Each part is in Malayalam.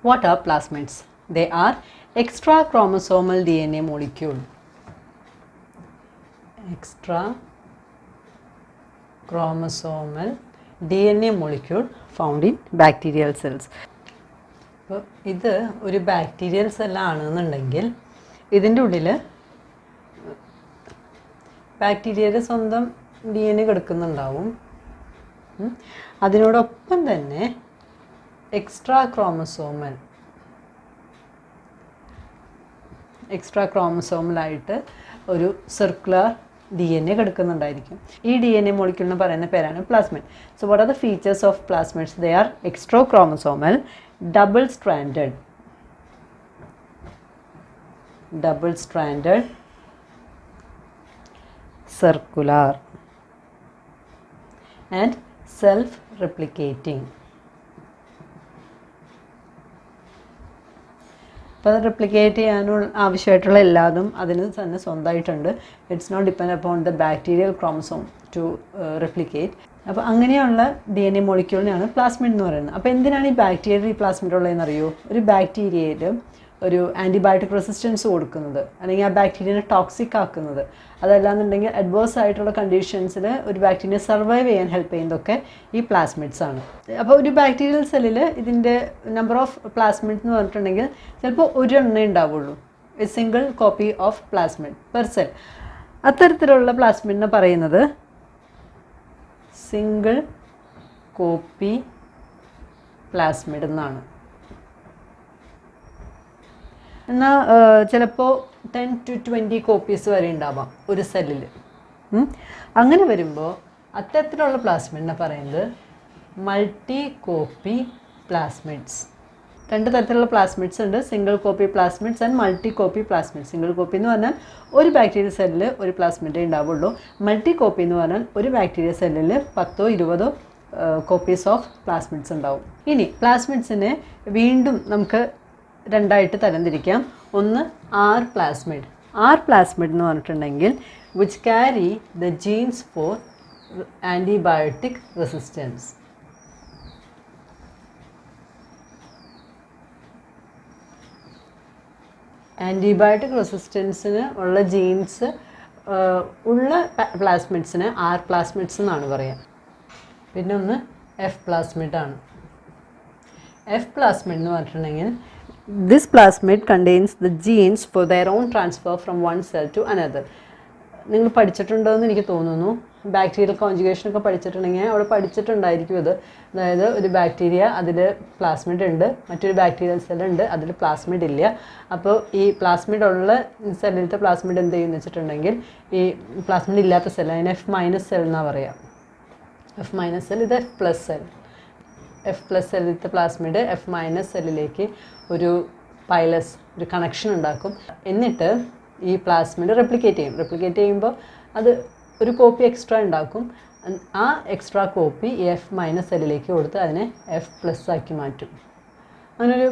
What are plasmids? They are extra chromosomal DNA molecule. Extra chromosomal DNA molecule found in bacterial cells. അപ്പോൾ ഇത് ഒരു ബാക്ടീരിയൽ സെല്ലാണെന്നുണ്ടെങ്കിൽ ഇതിൻ്റെ ഉള്ളിൽ ബാക്ടീരിയയുടെ സ്വന്തം DNA കിടക്കുന്നുണ്ടാവും. അതിനോടൊപ്പം തന്നെ എക്സ്ട്രാ ക്രോമസോമലായിട്ട് ഒരു സർക്കുലർ DNA കിടക്കുന്നുണ്ടായിരിക്കും. ഈ DNA മോളിക്യൂളിന് പറയുന്ന പേരാണ് plasmid. So what are the features of plasmids? They are extra chromosomal, double stranded, circular and self-replicating. അപ്പോൾ അത് റെപ്ലിക്കേറ്റ് ചെയ്യാനുള്ള ആവശ്യമായിട്ടുള്ള എല്ലാതും അതിന് തന്നെ സ്വന്തമായിട്ടുണ്ട്. It's not depend upon the bacterial chromosome to replicate. അപ്പോൾ അങ്ങനെയുള്ള DNA മോളിക്യൂളിനെയാണ് പ്ലാസ്മിഡ് എന്ന് പറയുന്നത്. അപ്പോൾ എന്തിനാണ് ഈ ബാക്ടീരിയയിൽ ഈ പ്ലാസ്മിഡ് ഉള്ളതെന്ന് അറിയോ? ഒരു ബാക്ടീരിയയിൽ ഒരു ആൻറ്റിബയോട്ടിക് റെസിസ്റ്റൻസ് കൊടുക്കുന്നത്, അല്ലെങ്കിൽ ആ ബാക്ടീരിയനെ ടോക്സിക് ആക്കുന്നത്, അതല്ലാന്നുണ്ടെങ്കിൽ അഡ്വേഴ്സ് ആയിട്ടുള്ള കണ്ടീഷൻസിൽ ഒരു ബാക്ടീരിയ സർവൈവ് ചെയ്യാൻ ഹെൽപ്പ് ചെയ്യുന്നതൊക്കെ ഈ പ്ലാസ്മിഡ്സ് ആണ്. അപ്പോൾ ഒരു ബാക്ടീരിയൽ സെല്ലിൽ ഇതിൻ്റെ നമ്പർ ഓഫ് പ്ലാസ്മിഡ്സ് എന്ന് പറഞ്ഞിട്ടുണ്ടെങ്കിൽ ചിലപ്പോൾ ഒരു എണ്ണേ ഉണ്ടാവുള്ളൂ, A single copy of plasmid per cell. അത്തരത്തിലുള്ള പ്ലാസ്മിഡിനെ പറയുന്നത് സിംഗിൾ കോപ്പി പ്ലാസ്മിഡ് എന്നാണ്. എന്നാൽ ചിലപ്പോൾ 10 to 20 കോപ്പീസ് വരെ ഉണ്ടാവാം ഒരു സെല്ലിൽ. അങ്ങനെ വരുമ്പോൾ അത്തരത്തിലുള്ള പ്ലാസ്മിഡിനെ പറയുന്നത് മൾട്ടി കോപ്പി പ്ലാസ്മിഡ്സ്. രണ്ട് തരത്തിലുള്ള പ്ലാസ്മിഡ്സ് ഉണ്ട്, single copy plasmids and multi copy plasmids. Single copy എന്ന് പറഞ്ഞാൽ ഒരു ബാക്ടീരിയ സെല്ലിൽ ഒരു പ്ലാസ്മിഡേ ഉണ്ടാവുള്ളൂ. മൾട്ടി കോപ്പി എന്ന് പറഞ്ഞാൽ ഒരു ബാക്ടീരിയ സെല്ലിൽ 10-20 കോപ്പീസ് ഓഫ് പ്ലാസ്മിഡ്സ് ഉണ്ടാവും. ഇനി പ്ലാസ്മിഡ്സിനെ വീണ്ടും നമുക്ക് രണ്ടായിട്ട് തരംതിരിക്കാം. ഒന്ന് ആർ പ്ലാസ്മിഡ്. ആർ പ്ലാസ്മിഡ് എന്ന് പറഞ്ഞിട്ടുണ്ടെങ്കിൽ which carry the genes for antibiotic resistance. Antibiotic റെസിസ്റ്റൻസിന് ഉള്ള ജീൻസ് ഉള്ള പ്ലാസ്മിഡ്സിന് ആർ പ്ലാസ്മിഡ്സ് എന്നാണ് പറയുക. പിന്നെ ഒന്ന് എഫ് പ്ലാസ്മിഡാണ്. എഫ് പ്ലാസ്മിഡ് എന്ന് പറഞ്ഞിട്ടുണ്ടെങ്കിൽ this plasmid contains the genes for their own transfer from one cell to another. നിങ്ങൾ പഠിച്ചിട്ടുണ്ടോ എന്ന് എനിക്ക് തോന്നുന്നു. ബാക്ടീരിയൽ കോൺജുഗേഷനൊക്കെ പഠിച്ചിട്ടുണ്ടെങ്കിൽ അവിടെ പഠിച്ചിട്ടുണ്ടായിരിക്കും ഇത്. അതായത് ഒരു ബാക്ടീരിയ അതിൽ പ്ലാസ്മിഡ് ഉണ്ട്, മറ്റൊരു ബാക്ടീരിയൽ സെല്ലുണ്ട് അതിൽ പ്ലാസ്മിഡ് ഇല്ല. അപ്പോൾ ഈ പ്ലാസ്മിഡ് ഉള്ള സെല്ലിലത്തെ പ്ലാസ്മിഡ് എന്ത് ചെയ്യുമെന്ന് വെച്ചിട്ടുണ്ടെങ്കിൽ ഈ പ്ലാസ്മിഡ് ഇല്ലാത്ത സെൽ, അതിന് F- സെൽ എന്നാണ് പറയുക. F- സെൽ, ഇത് F+ സെൽ. F+ സെല്ലിലത്തെ പ്ലാസ്മിഡ് F- സെല്ലിലേക്ക് ഒരു പൈലസ്, ഒരു കണക്ഷൻ ഉണ്ടാക്കും. എന്നിട്ട് ഈ പ്ലാസ്മിഡ് റെപ്ലിക്കേറ്റ് ചെയ്യുമ്പോൾ അത് ഒരു കോപ്പി എക്സ്ട്രാ ഉണ്ടാക്കും. ആ എക്സ്ട്രാ കോപ്പി F- സെല്ലിലേക്ക് കൊടുത്ത് അതിനെ F+ ആക്കി മാറ്റും. അങ്ങനൊരു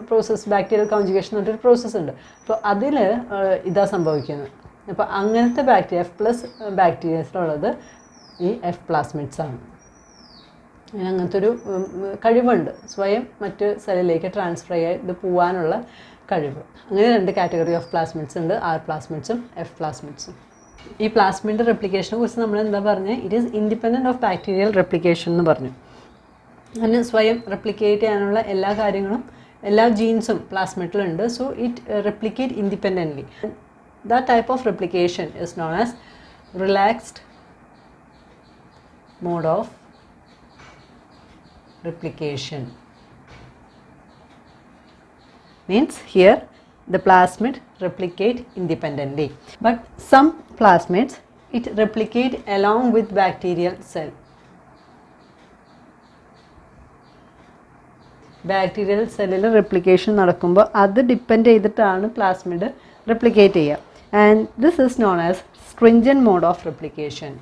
പ്രോസസ്സ്, ബാക്ടീരിയൽ കോൺജുഗേഷൻ എന്ന് പറഞ്ഞൊരു പ്രോസസ്സ് ഉണ്ട്. അപ്പോൾ അതിൽ ഇതാ സംഭവിക്കുന്നത്. അപ്പോൾ അങ്ങനത്തെ ബാക്ടീരിയ F+ ബാക്ടീരിയസിലുള്ളത് ഈ F പ്ലാസ്മിഡ്സ് ആണ്. അങ്ങനത്തെ ഒരു കഴിവുണ്ട്, സ്വയം മറ്റ് സെല്ലിലേക്ക് ട്രാൻസ്ഫർ ചെയ്ത് പോകാനുള്ള കഴിവ്. അങ്ങനെ രണ്ട് കാറ്റഗറി ഓഫ് പ്ലാസ്മിഡ്സ് ഉണ്ട്, ആർ പ്ലാസ്മിഡ്സും എഫ് പ്ലാസ്മിഡ്സും. ഈ പ്ലാസ്മിഡിൻ്റെ റെപ്ലിക്കേഷനെ കുറിച്ച് നമ്മൾ എന്താ പറഞ്ഞത്? It is independent of bacterial replication എന്ന് പറഞ്ഞു. അതിന് സ്വയം റെപ്ലിക്കേറ്റ് ചെയ്യാനുള്ള എല്ലാ കാര്യങ്ങളും, എല്ലാ ജീൻസും പ്ലാസ്മിഡിലുണ്ട്. So it replicate independently. That type of replication is known as relaxed mode of replication. Means here the plasmid replicate independently, but some plasmids it replicate along with bacterial cell. Bacterial cell replication നടക്കുമ്പോൾ അത് ഡിപ്പെൻഡ് ചെയ്തിട്ടാണ് പ്ലാസ്മിഡ് റെപ്ലിക്കേറ്റ് ചെയ്യുക. and this is known as stringent mode of replication.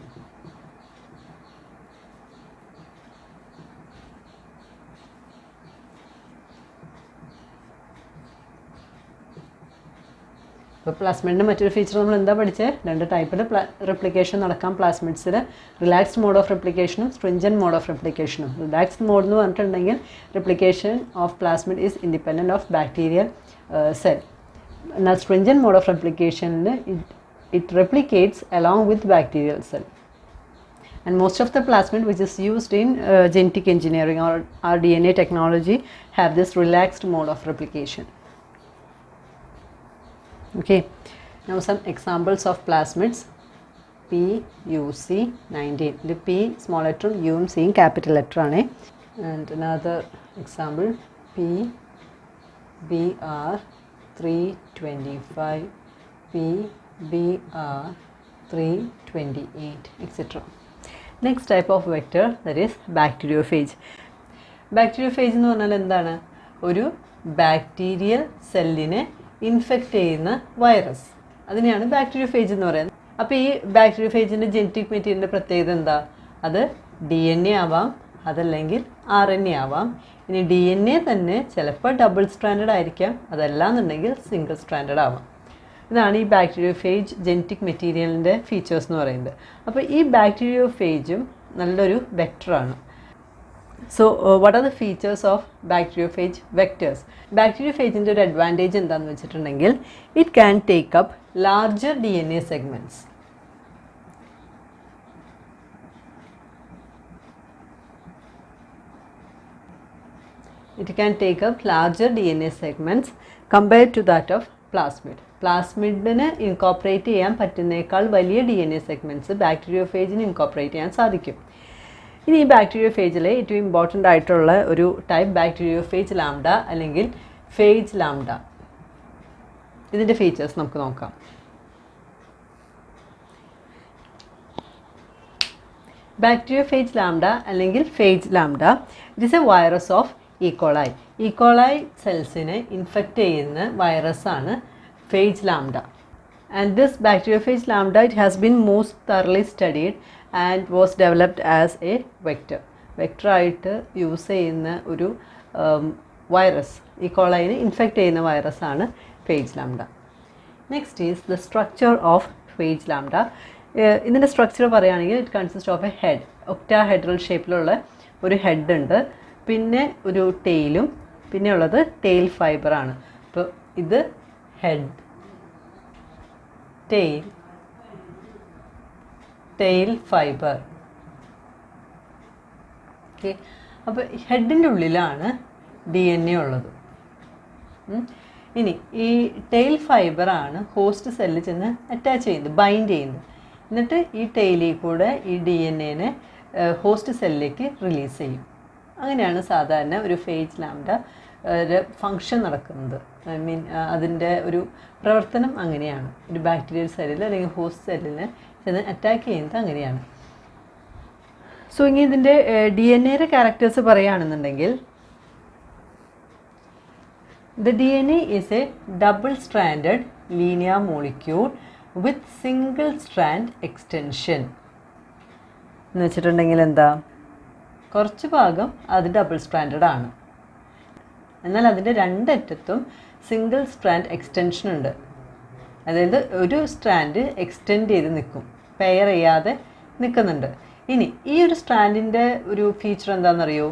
അപ്പോൾ പ്ലാസ്മിഡിൻ്റെ മറ്റൊരു ഫീച്ചർ നമ്മൾ എന്താ പഠിച്ചത്? രണ്ട് ടൈപ്പിൽ റെപ്ലിക്കേഷൻ നടക്കാം പ്ലാസ്മിഡ്സിൽ. റിലാക്സ്ഡ് മോഡ് ഓഫ് റെപ്ലിക്കേഷനും സ്ട്രിഞ്ചൻറ്റ് മോഡ് ഓഫ് റെപ്ലിക്കേഷനും. റിലാക്സ്ഡ് മോഡ് എന്ന് പറഞ്ഞിട്ടുണ്ടെങ്കിൽ replication of plasmid is independent of bacterial cell. എന്നാൽ സ്ട്രിഞ്ചൻറ്റ് മോഡ് ഓഫ് റെപ്ലിക്കേഷനിൽ it replicates along with bacterial cell. And most of the plasmid which is used in genetic engineering or DNA technology have this relaxed mode of replication. Okay, now some examples of plasmids. PUC19. The P small letter, U and C capital letter aane. And another example, PBr325, PBr328, etc. Next type of vector, that is bacteriophage. Bacteriophage എന്ന് പറഞ്ഞാൽ എന്താണ്? ഒരു ബാക്ടീരിയൽ സെല്ലിനെ ഇൻഫെക്റ്റ് ചെയ്യുന്ന വൈറസ്, അതിനെയാണ് ബാക്ടീരിയോഫേജ് എന്ന് പറയുന്നത്. അപ്പോൾ ഈ ബാക്ടീരിയോഫേജിൻ്റെ ജെനറ്റിക് മെറ്റീരിയലിൻ്റെ പ്രത്യേകത എന്താ? അത് DNA ആവാം, അതല്ലെങ്കിൽ RNA ആവാം. ഇനി DNA തന്നെ ചിലപ്പോൾ ഡബിൾ സ്ട്രാൻഡഡ് ആയിരിക്കാം, അതല്ലാന്നുണ്ടെങ്കിൽ സിംഗിൾ സ്ട്രാൻഡഡ് ആവാം. ഇതാണ് ഈ ബാക്ടീരിയോഫേജ് ജെനറ്റിക് മെറ്റീരിയലിൻ്റെ ഫീച്ചേഴ്സ് എന്ന് പറയുന്നത്. അപ്പോൾ ഈ ബാക്ടീരിയോഫേജും നല്ലൊരു വെക്ടറാണ്. So what are the features of bacteriophage vectors? ബാക്ടീരിയോഫേജിൻ്റെ ഒരു അഡ്വാൻറ്റേജ് എന്താണെന്ന് വെച്ചിട്ടുണ്ടെങ്കിൽ it can take up larger DNA segments. It can take up larger DNA segments compared to that of plasmid. പ്ലാസ്മിഡിന് ഇൻകോപ്പറേറ്റ് ചെയ്യാൻ പറ്റുന്നേക്കാൾ വലിയ DNA സെഗ്മെൻറ്റ്സ് ബാക്ടീരിയോഫേജിന് ഇൻകോപ്പറേറ്റ് ചെയ്യാൻ സാധിക്കും. ഇനി ഈ ബാക്ടീരിയോഫേജിലെ ഏറ്റവും ഇമ്പോർട്ടൻ്റ് ആയിട്ടുള്ള ഒരു ടൈപ്പ് ബാക്ടീരിയോഫേജ് ലാംഡ അല്ലെങ്കിൽ ഫേജ് ലാംഡ. ഇതിൻ്റെ ഫീച്ചേഴ്സ് നമുക്ക് നോക്കാം. ബാക്ടീരിയോഫേജ് ലാംഡ അല്ലെങ്കിൽ phage lambda, it is a virus of E coli. E coli സെൽസിനെ ഇൻഫെക്റ്റ് ചെയ്യുന്ന വൈറസാണ് phage lambda. And this bacteriophage lambda, it has been most thoroughly studied and was developed as a vector. Vector ആയിട്ട് യൂസ് ചെയ്യുന്ന ഒരു വൈറസ്, ഈ കോളൈനെ ഇൻഫെക്റ്റ് ചെയ്യുന്ന വൈറസാണ് phage lambda. Next is the structure of phage lambda. ഇതിൻ്റെ സ്ട്രക്ചർ പറയുകയാണെങ്കിൽ it consist of A head, octahedral ഷേപ്പിലുള്ള ഒരു ഹെഡ് ഉണ്ട്, പിന്നെ ഒരു ടെയിലും, പിന്നെ ഉള്ളത് ടെയിൽ ഫൈബറാണ്. അപ്പോൾ ഇത് head, tail fiber. ഓക്കെ, അപ്പോൾ ഹെഡിൻ്റെ ഉള്ളിലാണ് DNA ഉള്ളത്. ഇനി ഈ ടെയിൽ ഫൈബറാണ് ഹോസ്റ്റ് സെല്ലിൽ ചെന്ന് അറ്റാച്ച് ചെയ്യുന്നത്, ബൈൻഡ് ചെയ്യുന്നത്. എന്നിട്ട് ഈ ടെയിലിൽ കൂടെ ഈ DNA ഹോസ്റ്റ് സെല്ലിലേക്ക് റിലീസ് ചെയ്യും. അങ്ങനെയാണ് സാധാരണ ഒരു ഫേജ് ലാംഡ ഫങ്ഷൻ നടക്കുന്നത്. ഐ മീൻ അതിൻ്റെ ഒരു പ്രവർത്തനം അങ്ങനെയാണ്. ഒരു ബാക്ടീരിയൽ സെല്ലിൽ അല്ലെങ്കിൽ ഹോസ്റ്റ് സെല്ലിനെ ചെന്ന് അറ്റാക്ക് ചെയ്യുന്നത് അങ്ങനെയാണ്. സോ ഇനി ഇതിൻ്റെ DNA ക്യാരക്ടേഴ്സ് പറയുകയാണെന്നുണ്ടെങ്കിൽ, the DNA is A double stranded linear molecule with single strand extension. എന്ന് വെച്ചിട്ടുണ്ടെങ്കിൽ എന്താ, കുറച്ച് ഭാഗം അത് ഡബിൾ സ്ട്രാൻഡഡ് ആണ്, എന്നാൽ അതിൻ്റെ രണ്ടറ്റത്തും സിംഗിൾ സ്ട്രാൻഡ് എക്സ്റ്റൻഷൻ ഉണ്ട്. അതായത് ഒരു സ്ട്രാൻഡ് എക്സ്റ്റെൻഡ് ചെയ്ത് നിൽക്കും, പെയർ ചെയ്യാതെ നിൽക്കുന്നുണ്ട്. ഇനി ഈ ഒരു സ്ട്രാൻഡിൻ്റെ ഒരു ഫീച്ചർ എന്താണെന്നറിയോ?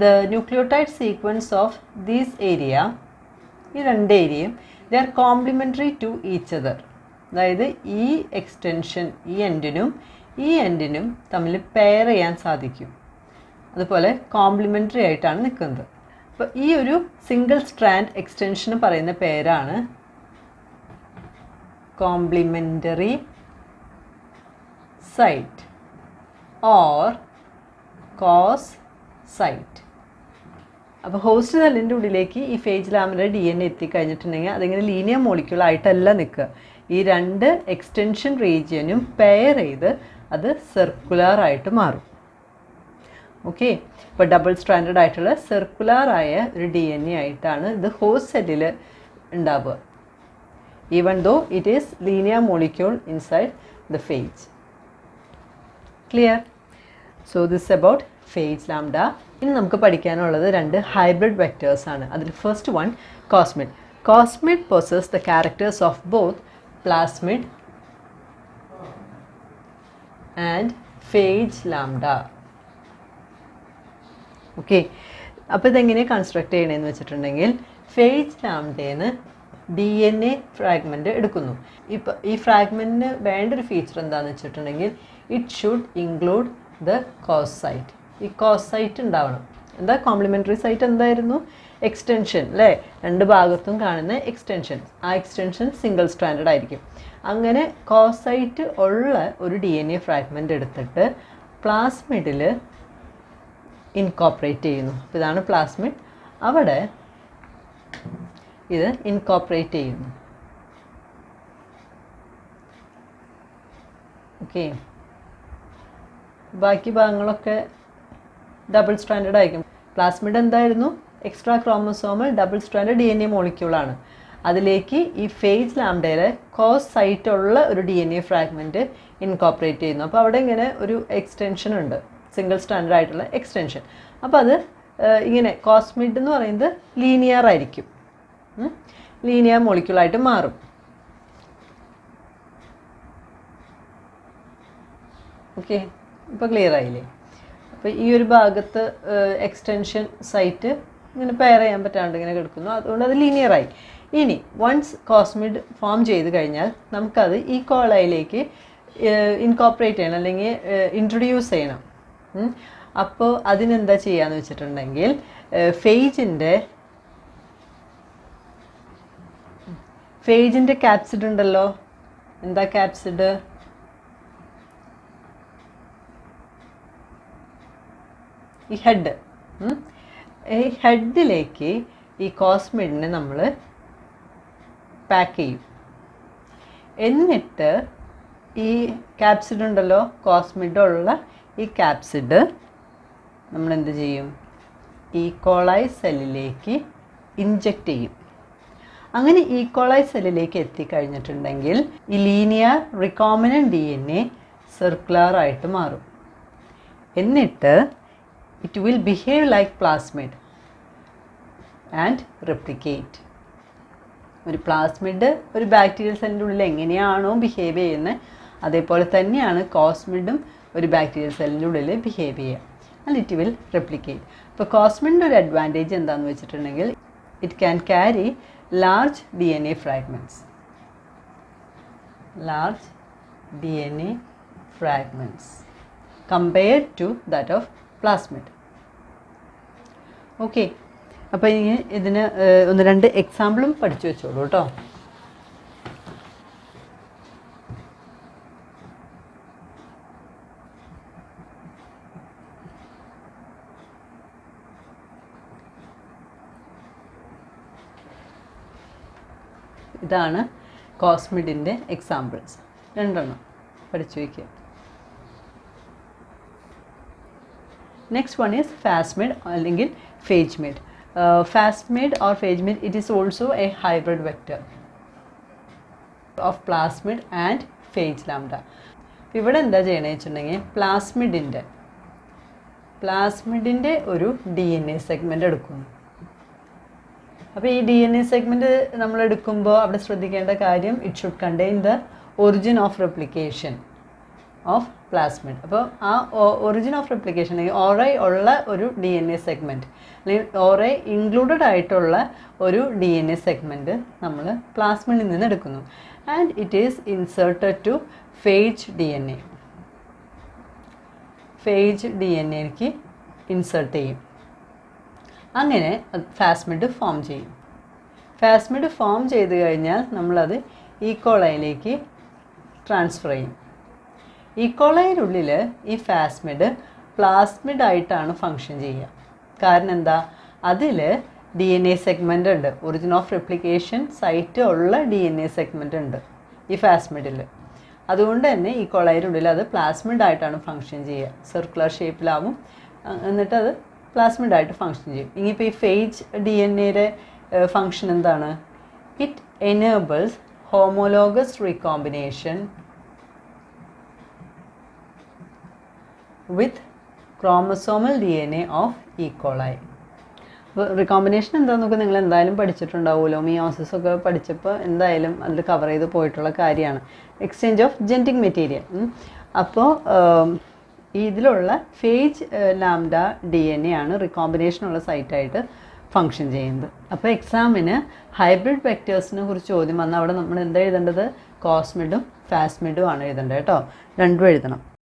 The nucleotide sequence of these area, ഈ രണ്ട് ഏരിയയും they are complementary to each other. അതായത് ഈ എക്സ്റ്റൻഷൻ ഈ എൻഡിനും തമ്മിൽ പെയർ ചെയ്യാൻ സാധിക്കും. അതുപോലെ കോംപ്ലിമെൻ്ററി ആയിട്ടാണ് നിൽക്കുന്നത്. അപ്പോൾ ഈ ഒരു സിംഗിൾ സ്ട്രാൻഡ് എക്സ്റ്റൻഷന് പറയുന്ന പേരാണ് complementary site or cos site. അപ്പോൾ ഹോസ്റ്റ് സെല്ലിൻ്റെ ഉള്ളിലേക്ക് ഈ ഫേജ് ലാമിൻ്റെ DNA എത്തിക്കഴിഞ്ഞിട്ടുണ്ടെങ്കിൽ അതിങ്ങനെ ലീനിയർ മോളിക്യൂൾ ആയിട്ടല്ല നിൽക്കുക. ഈ രണ്ട് എക്സ്റ്റൻഷൻ റീജിയനും പെയർ ചെയ്ത് അത് സർക്കുലറായിട്ട് മാറും. ഓക്കെ, ഇപ്പോൾ ഡബിൾ സ്ട്രാൻഡഡ് ആയിട്ടുള്ള സർക്കുലറായ ഒരു DNA ആയിട്ടാണ് ഇത് ഹോസ്റ്റ് സെല്ലിൽ ഉണ്ടാവുക, even though it is linear molecule inside the phage. Clear? So this about phage lambda. ഇനി നമുക്ക് പഠിക്കാനുള്ളത് രണ്ട് ഹൈബ്രിഡ് വെക്ടേഴ്സ് ആണ്. അതിൽ first one cosmid. Cosmid possess the characters of both plasmid and phage lambda. Okay, അപ്പോൾ ഇതെങ്ങനെ കൺസ്ട്രക്ട് ചെയ്യണമെന്ന് വെച്ചിട്ടുണ്ടെങ്കിൽ ഫേജ് ലാംഡേന്ന് DNA ഫ്രാഗ്മെൻറ്റ് എടുക്കുന്നു. ഇപ്പോൾ ഈ ഫ്രാഗ്മെൻറ്റിന് വേണ്ടൊരു ഫീച്ചർ എന്താണെന്ന് വെച്ചിട്ടുണ്ടെങ്കിൽ it should include the cos site. ഈ കോസ് സൈറ്റ് ഉണ്ടാവണം. എന്താ കോംപ്ലിമെൻ്ററി സൈറ്റ് എന്തായിരുന്നു? എക്സ്റ്റൻഷൻ അല്ലേ, രണ്ട് ഭാഗത്തും കാണുന്ന എക്സ്റ്റൻഷൻ. ആ എക്സ്റ്റൻഷൻ സിംഗിൾ സ്ട്രാൻഡഡ് ആയിരിക്കും. അങ്ങനെ കോസ് സൈറ്റ് ഉള്ള ഒരു DNA ഫ്രാഗ്മെൻറ്റ് എടുത്തിട്ട് പ്ലാസ്മിഡിൽ ഇൻകോപ്പറേറ്റ് ചെയ്യുന്നു. അപ്പോൾ ഇതാണ് പ്ലാസ്മിഡ്. അവിടെ ഇത് ഇൻകോപ്പറേറ്റ് ചെയ്യുന്നു. ഓക്കെ, ബാക്കി ഭാഗങ്ങളൊക്കെ ഡബിൾ സ്ട്രാൻഡഡ് ആയിരിക്കും. പ്ലാസ്മിഡ് എന്തായിരുന്നു? Extra chromosomal double stranded DNA മോളിക്യൂളാണ്. അതിലേക്ക് ഈ ഫേജ് ലാംഡയിലെ കോസ് സൈറ്റുള്ള ഒരു DNA ഫ്രാഗ്മെൻറ്റ് ഇൻകോപ്പറേറ്റ് ചെയ്യുന്നു. അപ്പോൾ അവിടെ ഇങ്ങനെ ഒരു എക്സ്റ്റൻഷൻ ഉണ്ട്, സിംഗിൾ സ്റ്റാൻഡേർഡ് ആയിട്ടുള്ള എക്സ്റ്റൻഷൻ. അപ്പോൾ അത് ഇങ്ങനെ കോസ്മിഡ് എന്ന് പറയുന്നത് ലീനിയർ ആയിരിക്കും, ലീനിയർ മോളിക്യൂളായിട്ട് മാറും. ഓക്കെ, ഇപ്പോൾ ക്ലിയർ ആയില്ലേ? അപ്പോൾ ഈ ഒരു ഭാഗത്ത് എക്സ്റ്റൻഷൻ സൈറ്റ് ഇങ്ങനെ പെയർ ചെയ്യാൻ പറ്റാണ്ട് ഇങ്ങനെ കിടക്കുന്നു, അതുകൊണ്ട് അത് ലീനിയറായി. ഇനി വൺസ് കോസ്മിഡ് ഫോം ചെയ്ത് കഴിഞ്ഞാൽ നമുക്കത് ഈ കോളയിലേക്ക് ഇൻകോപ്പറേറ്റ് ചെയ്യണം, അല്ലെങ്കിൽ ഇൻട്രൊഡ്യൂസ് ചെയ്യണം. അപ്പോൾ അതിനെന്താ ചെയ്യാന്ന് വെച്ചിട്ടുണ്ടെങ്കിൽ ഫേജിൻ്റെ ക്യാപ്സിഡ് ഉണ്ടല്ലോ. എന്താ ക്യാപ്സിഡ്? ഈ ഹെഡ്. ഈ ഹെഡിലേക്ക് ഈ കോസ്മിഡിനെ നമ്മൾ പാക്ക് ചെയ്യും. എന്നിട്ട് ഈ ക്യാപ്സിഡ് ഉണ്ടല്ലോ, കോസ്മിഡുള്ള ഈ ക്യാപ്സിഡ് നമ്മൾ എന്ത് ചെയ്യും? ഈ കോളായി സെല്ലിലേക്ക് ഇൻജെക്റ്റ് ചെയ്യും. അങ്ങനെ ഈ കോളായി സെല്ലിലേക്ക് എത്തിക്കഴിഞ്ഞിട്ടുണ്ടെങ്കിൽ ഈ ലീനിയർ റിക്കോമിനൻ്റ് DNA സർക്കുലർ ആയിട്ട് മാറും. എന്നിട്ട് it will behave like plasmid and replicate. ഒരു പ്ലാസ്മിഡ് ഒരു ബാക്ടീരിയൽ സെല്ലിൻ്റെ ഉള്ളിൽ എങ്ങനെയാണോ ബിഹേവ് ചെയ്യുന്നത്, അതേപോലെ തന്നെയാണ് കോസ്മിഡും ഒരു ബാക്ടീരിയൽ സെല്ലിൻ്റെ ഉള്ളിൽ ബിഹേവ് ചെയ്യുക. And it will replicate. ഇപ്പോൾ കോസ്മിഡിൻ്റെ ഒരു അഡ്വാൻറ്റേജ് എന്താണെന്ന് വെച്ചിട്ടുണ്ടെങ്കിൽ it can carry large DNA fragments. Large DNA fragments compared to that of plasmid. Okay, അപ്പോൾ ഇനി ഇതിന് ഒന്ന് രണ്ട് എക്സാമ്പിളും പഠിച്ചു വെച്ചോളൂ കേട്ടോ. ഇതാണ് കോസ്മിഡിൻ്റെ എക്സാമ്പിൾസ്, രണ്ടെണ്ണം പഠിച്ചു വയ്ക്കുക. നെക്സ്റ്റ് വൺ ഈസ് ഫാസ്മിഡ് അല്ലെങ്കിൽ phagemid. Phasmid or phagemid, it is also a hybrid vector of plasmid and phage lambda. ഇവിടെ എന്താ ചെയ്യണമെന്ന് വെച്ചിട്ടുണ്ടെങ്കിൽ പ്ലാസ്മിഡിൻ്റെ ഒരു DNA സെഗ്മെൻ്റ് എടുക്കുന്നു. അപ്പോൾ ഈ DNA സെഗ്മെൻറ്റ് നമ്മൾ എടുക്കുമ്പോൾ അവിടെ ശ്രദ്ധിക്കേണ്ട കാര്യം, it should contain the origin of replication of plasmid. അപ്പോൾ ആ ഒറിജിൻ ഓഫ് റെപ്ലിക്കേഷൻ അല്ലെങ്കിൽ ഓറൈ ഉള്ള ഒരു DNA സെഗ്മെൻറ്റ് അല്ലെങ്കിൽ ഓറൈ ഇൻക്ലൂഡഡ് ആയിട്ടുള്ള ഒരു DNA സെഗ്മെൻറ്റ് നമ്മൾ പ്ലാസ്മിഡിൽ നിന്ന് എടുക്കുന്നു. And it is inserted to phage DNA. Phage DNAക്ക് ഇൻസേർട്ട് ചെയ്യും. അങ്ങനെ ഫാസ്മിഡ് ഫോം ചെയ്യും. ഫാസ്മിഡ് ഫോം ചെയ്ത് കഴിഞ്ഞാൽ നമ്മളത് ഈക്കോളയിലേക്ക് ട്രാൻസ്ഫർ ചെയ്യും. ഈക്കോളയിലുള്ളിൽ ഈ ഫാസ്മിഡ് പ്ലാസ്മിഡായിട്ടാണ് ഫങ്ഷൻ ചെയ്യുക. കാരണം എന്താ? അതിൽ DNA സെഗ്മെൻ്റ് ഉണ്ട്, ഒറിജിൻ ഓഫ് റെപ്ലിക്കേഷൻ സൈറ്റ് ഉള്ള DNA സെഗ്മെൻ്റ് ഉണ്ട് ഈ ഫാസ്മിഡിൽ. അതുകൊണ്ട് തന്നെ ഈക്കോളയിലുള്ളിൽ അത് പ്ലാസ്മിഡായിട്ടാണ് ഫങ്ഷൻ ചെയ്യുക. സർക്കുലർ ഷേപ്പിലാവും, എന്നിട്ടത് പ്ലാസ്മിഡായിട്ട് ഫങ്ഷൻ ചെയ്യും. ഇനിയിപ്പോൾ ഈ ഫേജ് DNAയുടെ ഫങ്ഷൻ എന്താണ്? It enables homologous recombination with chromosomal DNA of E. coli. Recombination എന്താണെന്നൊക്കെ നിങ്ങൾ എന്തായാലും പഠിച്ചിട്ടുണ്ടാവുമല്ലോ. മിയോസിസ് ഒക്കെ പഠിച്ചപ്പോൾ എന്തായാലും അതിൽ കവർ ചെയ്ത് പോയിട്ടുള്ള കാര്യമാണ്. Exchange of genetic material. അപ്പോൾ ഇതിലുള്ള ഫേജ് ലാംഡ DNA ആണ് റീകോമ്പിനേഷനുള്ള സൈറ്റായിട്ട് ഫങ്ഷൻ ചെയ്യുന്നത്. അപ്പോൾ എക്സാമിന് ഹൈബ്രിഡ് വെക്റ്റേഴ്സിനെ കുറിച്ച് ചോദ്യം വന്നാൽ അവിടെ നമ്മൾ എന്താ എഴുതേണ്ടത്? കോസ്മിഡും ഫാസ്മിഡും ആണ് എഴുതേണ്ടത് കേട്ടോ. രണ്ടും എഴുതണം.